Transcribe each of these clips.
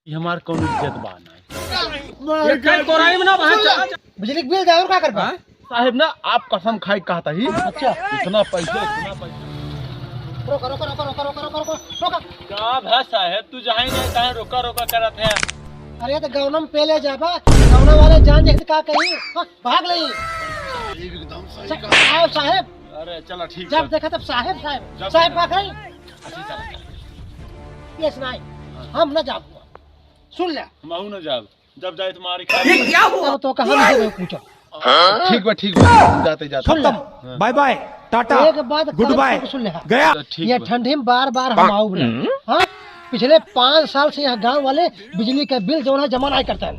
हमार कौन इज्जत बाना बिजली के बिल जाओ क्या कर पा साहेब ना आप कसम खाई कहता ही अच्छा इतना पैसा रोको रोको रोको रोको रोको रोको रोको रोको कहाँ है साहेब तू जहाँ नहीं कहे रोका रोका करत है। अरे तो गौनम पहले जाबा गौना वाले जान देख का कहीं भाग नहीं एकदम आओ साहेब अरे चलो ठीक जब देखा तब साहेब साहेब साहेब भाग रही ये सुनाई हम न जाब सुन ले महू न जाब जब जाए तुम्हारी ये क्या हुआ तो कहां से पूछो ठीक बा जाते जाते सुन ले बाय बाय टाटा एक बात गुड बाय सुन ले गया ये ठंडी में बार बार हम आओ हाँ पिछले 5 साल से यहाँ गांव वाले बिजली का बिल जो है जमा नहीं करते हैं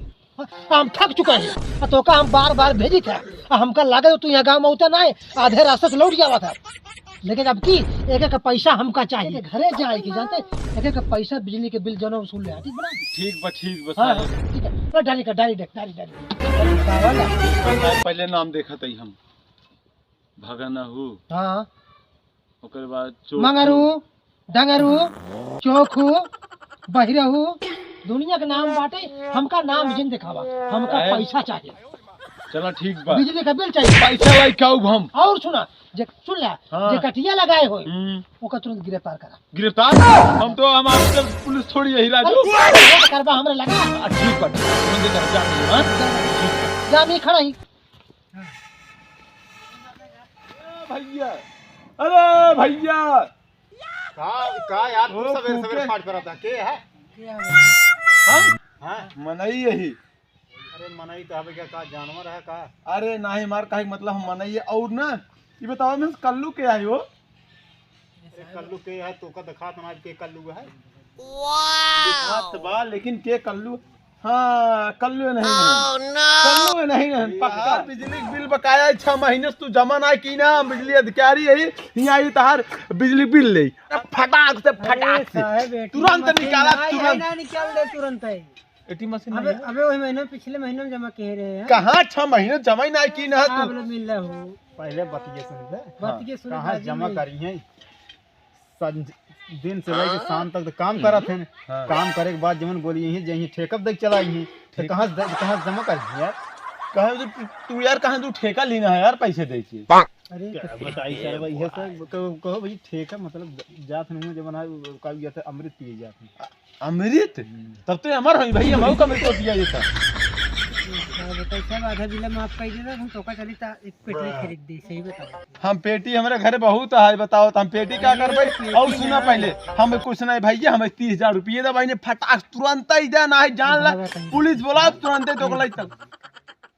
हम थक चुके हैं तो का हम बार बार भेजी थे हमका लगे तू यहाँ गांव में उतर ना आधे रास्ते से लौट गया था लेकिन अब की एक एक पैसा हमका चाहिए घरे जाए की जानते एक एक पैसा बिजली के बिल जो है वसूल ले ठीक बा हाँ ठीक है डाली का डाली पहले नाम देखा था हम भगना हूँ हाँ ओकर बाद मंगरू डंगरू चोखू बहिरहू दुनिया के नाम बाटे हमका नाम जिन दिखावा हमका पैसा चाहिए चलो ठीक बा बिजली का बिल चाहिए पैसा लाई काऊ हम और सुना जे सुन ले जे कटिया लगाए हो ओका तुरंत गिरफ्तार करा गिरफ्तार हम तो हम आजकल पुलिस थोड़ी यही राजू करबा हमरे लगा ठीक बा तुरंत कर जा हां जा मैं खड़ा ही भैया अरे भैया का यार तू सवेरे सवेरे फाट पर आता के है हम हां मनई यही अरे मनई तो हवे का जानवर है का अरे नहीं मार काहे मतलब हम मनई है और ना ये बताओ मैं कल्लू के आई हो कल्लू के है तो का दिखा तो के कल्लू है दिखात बा लेकिन के कल्लू हाँ कल्लू नहीं कल्लू नहीं पक्का बिजली बिल बकाया 6 महीने से तू जमा ना की ना बिजली अधिकारी है यहाँ आई तहार बिजली बिल ले फटाक से तुरंत निकाला निकाल दे तुरंत है एटी मशीन अबे वही महीने पिछले महीने में जमा किए रहे हैं कहाँ 6 महीने जमा ही ना की ना तू मिल रहा हो पहले बतिए सुन ले बतिए सुन कहां जमा करी है दिन से लेके शाम तक तो काम करत हैं काम करे के बाद जमन बोली यही जही ठेका देख चलाई है तो कहां जमा कर यार कहां तू यार कहां तू ठेका लेना है यार पैसे दे के अरे बताई सर भाई है सर कहो भाई ठेका मतलब जात में जब बना का जाता अमृत पिए जाते अमृत तब तो अमर है भाई हम का अमृत पिया ये था सब आधा बिल माफ कर दे हम तो का चली ता एक पेटी खरीद दे सही बताओ हम पेटी हमारे घर बहुत है बताओ तो हम पेटी क्या करबे और सुना पहले हम कुछ नहीं भैया हमें 30,000 रुपये दे भाई ने फटाक तुरंत ही जाना है जान ला पुलिस बोला तुरंत ही तो तक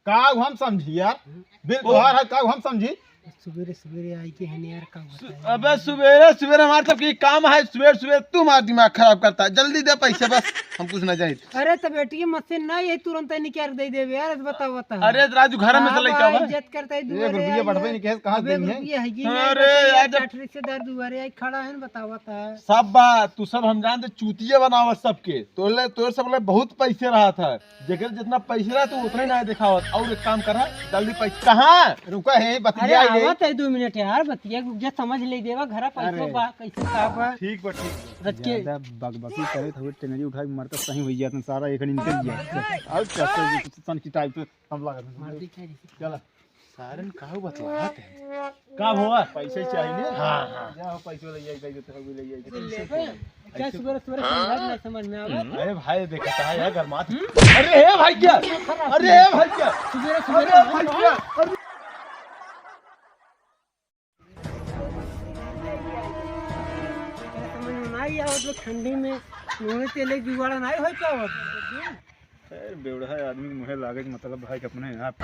का हम समझी यार बिल तोहार है का हम समझी सवेरे सवेरे आई के है यार का अबे सवेरे सवेरे हमारे तब की काम है सवेरे सवेरे तू हमारा दिमाग खराब करता है जल्दी दे पैसे बस हम कुछ ना जाए अरे तो बेटी मशीन ना ये तुरंत ही निकाल दे देबे यार बताओ बता अरे राजू घर में चले क्या इज्जत करता है 1 रुपया बढ़वे नहीं कहे कहां देंगे अरे यार रिश्तेदार दुआरे आई खड़ा है बताओ बता सब बात तू सब हम जानते चूतिए बनावत सबके तोर सब ले बहुत पैसे रहा था जेकर जितना पैसे रहा तो उतना ही ना दिखावत और एक काम करा जल्दी पैसे कहां रुका है बतिया आवत है 2 मिनट यार बतिया जे समझ ले देवा घर पैसा बा कैसे का बा ठीक बा ठीक रख के बकबकी करे तो टेनरी उठा के मरता सही हो जाता सारा एक निकल गया और कैसे सन की टाइप हम लगा चल सारन काहू बतलात है का हुआ पैसे चाहिए ना हां जा पैसे ले जाई तो ले जाई क्या सुबह सुबह समझ समझ में आवा अरे भाई देखता है यार गरमात अरे हे भाई क्या अरे हे भाई क्या सुबह अरे भाई क्या ठंडी में मुंह तेले जुगाड़ा नहीं होय क्या होत खैर बेवड़ा आदमी मुहे लागे मतलब भाई अपने आप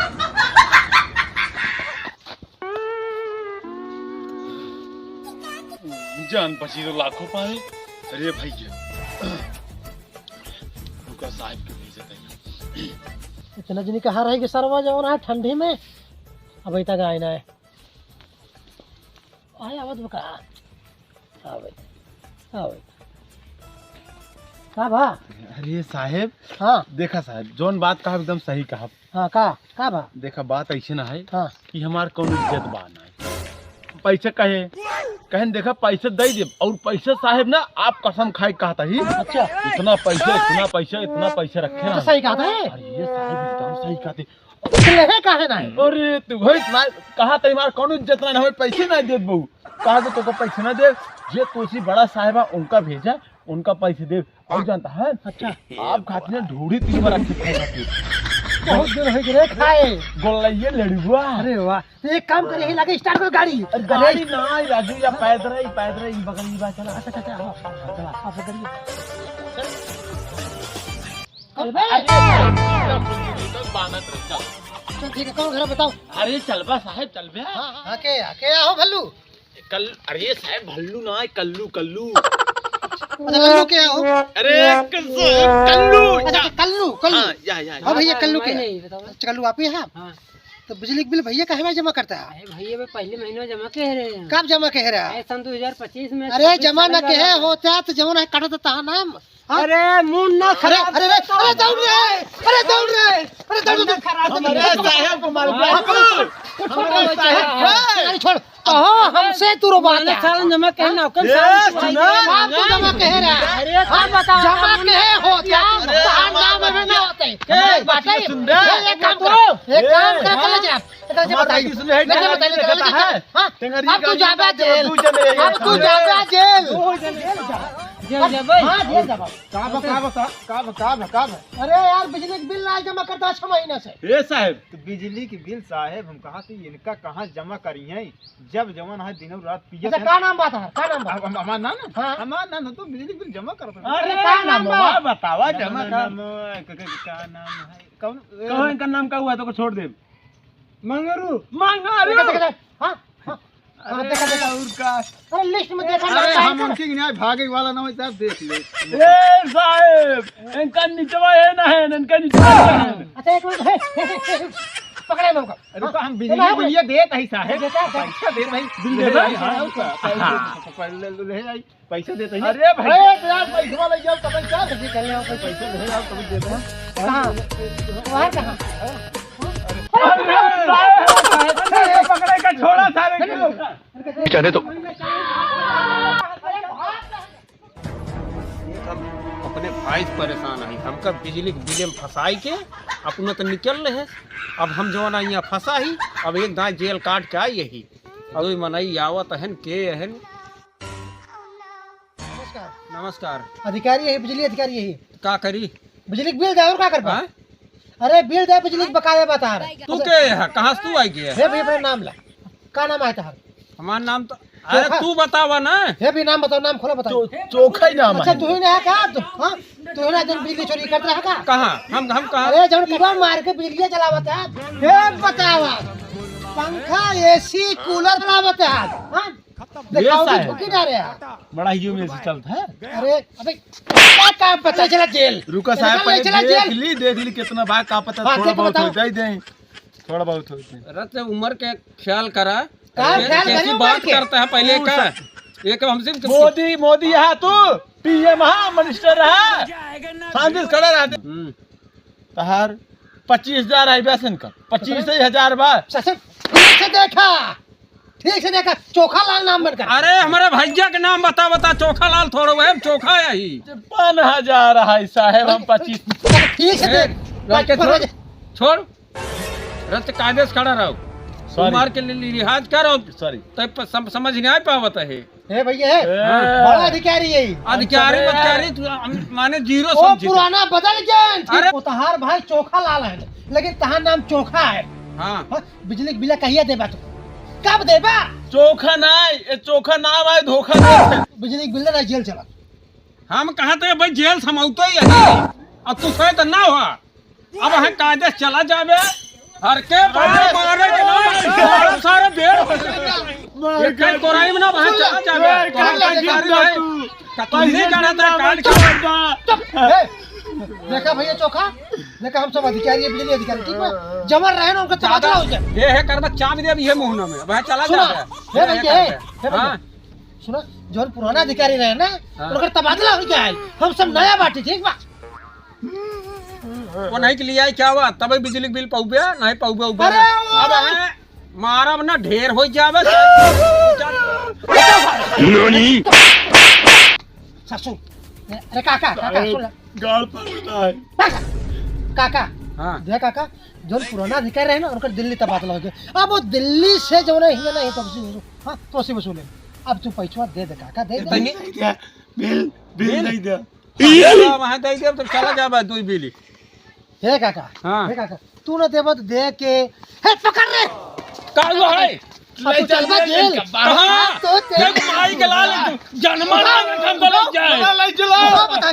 जान बची तो लाखों पाए अरे भैया रुका साहब के भेजे थे इतना जनी कहा रहे कि सरवा जाओ ना ठंडी में अब तक आए ना है आए आवत बका आवे आवे का भा अरे साहेब हाँ देखा साहब जोन बात कहा एकदम सही कहा हाँ का भा देखा बात ऐसे ना है हाँ कि हमार कौन इज्जत बाना है पैसे कहे कहन देखा पैसे दे दे और पैसे साहब ना आप कसम खाए कहता ही अच्छा इतना पैसे रखे ना। सही कहा है। अरे ये साहब एकदम सही कहते। लेहे काहे ना है? अरे तू भाई कहा तई मार कौन इज्जत ना हमें पैसे ना दे बहू कहा तो को पैसे ना दे ये तुसी बड़ा साहब उनका भेजा उनका पैसे दे और जानता है। अच्छा आप खाते हैं ढूढ़ी 3 बार रखी खाते बहुत दिन हो गए खाए। गोलैये लड़ुआ। अरे वाह तो एक काम करे ही लगे स्टार्ट कर गाड़ी। गाड़ी ना राजू या पैदल ही बगल में चला। अच्छा चला आप करिए। चल ठीक है कौन घर बताओ। अरे चलबा साहब चल बे। आके आके आओ भल्लू। कल अरे साहब भल्लू ना कल्लू अच्छा कल्लू के आओ। अरे कल्लू अच्छा कल्लू हाँ, या हाँ भैया कल्लू के नहीं बताओ। अच्छा कल्लू आप ही हैं। तो बिजली के बिल भैया कहे में जमा करता है? अरे भैया मैं पहले महीना जमा कह रहे हैं। कब जमा कह रहा है? सन 2025 में। अरे जमा न कहे होता तो जमा न काटा तो नाम। अरे मुंह ना अरे अरे अरे दौड़ रहे अरे दौड़ रहे अरे दौड़ साहब को मार छोड़ कहो हमसे तू रोबाना साल जमा कहना कब आप तो जमा कह रहा है। अरे हाँ बताओ जमा कहे होता नाम में ना होते एक काम कर कल जा अब तू जाबा जेल अब तू जाबा जेल। अरे यार बिजली के बिल ना जमा करता 6 महीने से। ए साहब तो बिजली के बिल साहब हम कहा थी इनका कहाँ जमा करी है जब जमा है दिनों रात पिए अच्छा का नाम बात है का नाम बात हमारा नाम हाँ। हमारा नाम तो बिजली बिल जमा करता अरे का नाम है? बतावा जमा क्या नाम है कौन कहो इनका नाम का हुआ तो को छोड़ दे मंगरू मंगारू। हाँ हाँ देखा देखा और का अरे लिस्ट में देखा अरे नाम हम है। उनकी न्याय भागे वाला ना हो साहब देख ले ए साहब इनका निचवा है ना है इनका निचवा है। अच्छा एक मिनट पकड़े मौका। रुका हम बिजली बिल ये देत है साहब देता पैसा दे भाई बिल दे दे भाई। पहले ले आई पैसा देते हैं अरे भाई यार पैसा ले जाओ कब क्या कर ले आओ पैसा दे आप कभी देते हैं कहां वहां कहां अरे पकड़े का छोड़ा सारे को कहने तो अपने भाई से परेशान है हमका बिजली के बिल में फंसाई के अपना तो निकल रहे हैं। अब हम जो ना यहाँ फंसा ही अब एक दाएं जेल काट के आई यही अब मनई आवत हन के हन। नमस्कार अधिकारी है बिजली अधिकारी है का करी बिजली के बिल दे और का कर हाँ? अरे बिल दे बिजली के बकाया बता रहे तू के है कहाँ से तू आई गया हे भी अपना नाम ला का नाम है तार हमारा नाम तो अरे तू बतावा ना हे भी नाम बताओ नाम खोलो बताओ। चोखा ही नाम अच्छा है। तू ही ना का हां तू ही ना जन बिजली चोरी करता है का? कहाँ हम कहाँ अरे जन कुआ मार के बिजली चलावत है हे बतावा पंखा एसी कूलर चलावत है हां दिखाओ साहब। ठोकी ना रे यार। बड़ा ही में से चलता है। अरे अबे क्या काम पता चला जेल रुका साहब चला पहले देख ली कितना भाग का पता हाँ, थोड़ा देखो बहुत बताओ। हो जाए थोड़ा बहुत होते हैं। रत उम्र के ख्याल करा ख्याल कैसी करिए उम्र बात के। करता है पहले का एक हमसे मोदी यहाँ तू पीएम हाँ मिनिस्टर रहा शांति खड़ा रहते तहार 25,000 है वेतन का 25,000 बार ससुर ठीक से देखा चोखा लाल नाम बनकर। अरे हमारे भैया के नाम बता चोखा लाल थोड़ा वह चोखा यही 5,000 है साहेब हम 25 ठीक से देख रख के छोड़ रत कायदे से खड़ा रहो Sorry. मार के लिहाज करो सॉरी तो समझ नहीं आ पावत है हे भैया है बड़ा अधिकारी है अधिकारी माने जीरो वो समझी पुराना बदल गया अरे। वो तहार भाई चोखा लाल है लेकिन तहार नाम चोखा है हाँ हाँ, बिजली के बिल कहिए देबा तू कब देबा चोखा नहीं ये चोखा नाम है धोखा नहीं बिजली के बिल ना जेल चला हम कहा थे भाई जेल समझते ही है अब तू सही तो ना हुआ अब है कायदे से चला जावे हर के मारे के ना सारे भेड़ ये कल कोराई में ना वहां चला जावे कतली जाना था काट के देखा भैया चोखा देखा हम सब अधिकारी है बिजली अधिकारी ठीक है जमर रहे ना उनका तबादला हो जाए ये है करबा चाप दे ये मुहना में वहां चला सुना जावे हे भैया हे भैया हां सुना जो पुराना अधिकारी रहे ना हाँ। उनका तबादला हो जाए हम सब नया बाटी ठीक बा वो नहीं के लिए क्या हुआ तब बिजली बिल पौबे नहीं पौबे अरे अब है मारब ना ढेर हो जावे ससुर अरे काका काका सुन गाल पड़ता है काका हाँ देख काका जो पुराना अधिकारी रहे ना उनका दिल्ली तबादला हो गया अब वो दिल्ली से जो है ही नहीं तो हाँ तो उसी वसूले अब तू पैसा दे दे काका दे दे नहीं दिया बिल नहीं दिया वहाँ दे दे तो चला जा तू बिली हे काका हाँ। हे काका तू ना देबो तो दे के हे पकड़ रे का हुआ है अब तू चल बा जेल कहाँ तो देख माई के लाल जन्मा ना हम बोल जाए चला बता